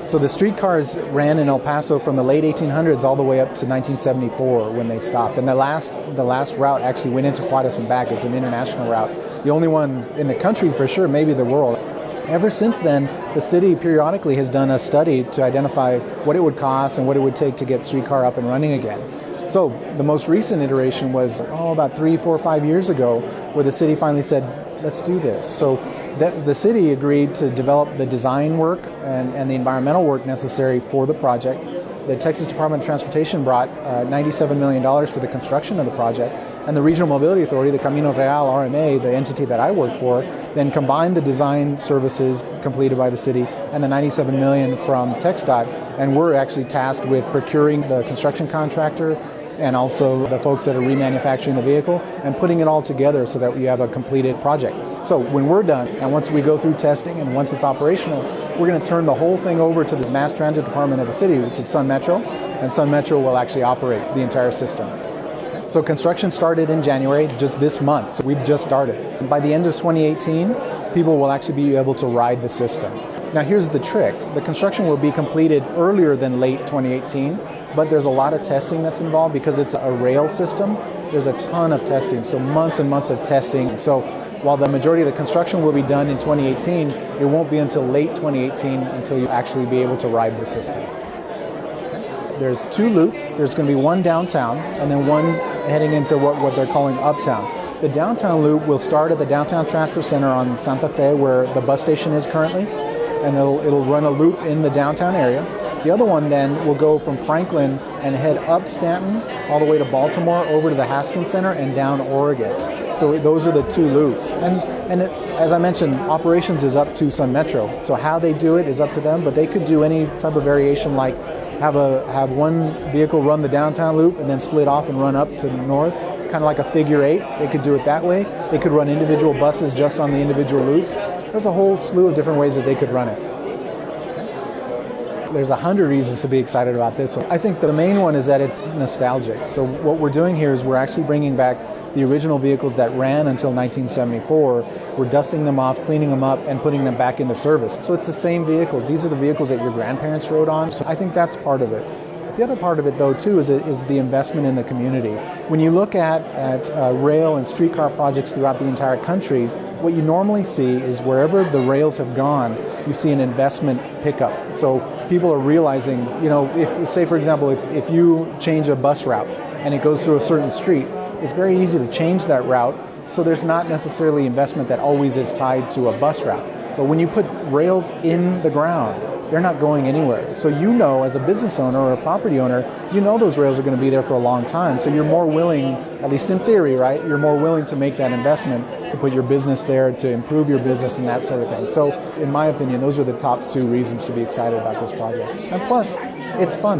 So the streetcars ran in El Paso from the late 1800s all the way up to 1974 when they stopped. And the last route actually went into Juarez and back as an international route. The only one in the country for sure, maybe the world. Ever since then, the city periodically has done a study to identify what it would cost and what it would take to get streetcar up and running again. So the most recent iteration was about 3, 4, 5 years ago, where the city finally said, let's do this. So the city agreed to develop the design work and the environmental work necessary for the project. The Texas Department of Transportation brought $97 million for the construction of the project, and the Regional Mobility Authority, the Camino Real RMA, the entity that I work for, then combined the design services completed by the city and the $97 million from TxDOT, and we're actually tasked with procuring the construction contractor and also the folks that are remanufacturing the vehicle and putting it all together so that we have a completed project. So when we're done, and once we go through testing and once it's operational, we're going to turn the whole thing over to the Mass Transit Department of the city, which is Sun Metro, and Sun Metro will actually operate the entire system. So construction started in January, just this month, so we've just started. And by the end of 2018, people will actually be able to ride the system. Now here's the trick. The construction will be completed earlier than late 2018, but there's a lot of testing that's involved because it's a rail system. There's a ton of testing, so months and months of testing. So while the majority of the construction will be done in 2018, it won't be until late 2018 until you actually be able to ride the system. There's 2 loops. There's going to be one downtown and then one heading into what they're calling uptown. The downtown loop will start at the Downtown Transfer Center on Santa Fe, where the bus station is currently, and it'll run a loop in the downtown area. The other one then will go from Franklin and head up Stanton all the way to Baltimore, over to the Haskins Center and down Oregon. So those are the 2 loops. And as I mentioned, operations is up to Sun Metro. So how they do it is up to them, but they could do any type of variation, like have one vehicle run the downtown loop and then split off and run up to the north, kind of like a figure 8. They could do it that way. They could run individual buses just on the individual loops. There's a whole slew of different ways that they could run it. There's 100 reasons to be excited about this one. I think the main one is that it's nostalgic. So what we're doing here is we're actually bringing back the original vehicles that ran until 1974. We're dusting them off, cleaning them up, and putting them back into service. So it's the same vehicles. These are the vehicles that your grandparents rode on. So I think that's part of it. The other part of it, though, too, is the investment in the community. When you look at rail and streetcar projects throughout the entire country, what you normally see is wherever the rails have gone, you see an investment pickup. So people are realizing, if, say, for example, if you change a bus route and it goes through a certain street, it's very easy to change that route. So there's not necessarily investment that always is tied to a bus route. But when you put rails in the ground, they're not going anywhere. So as a business owner or a property owner, those rails are going to be there for a long time. So you're more willing, at least in theory, right? You're more willing to make that investment to put your business there, to improve your business and that sort of thing. So in my opinion, those are the top 2 reasons to be excited about this project. And plus, it's fun.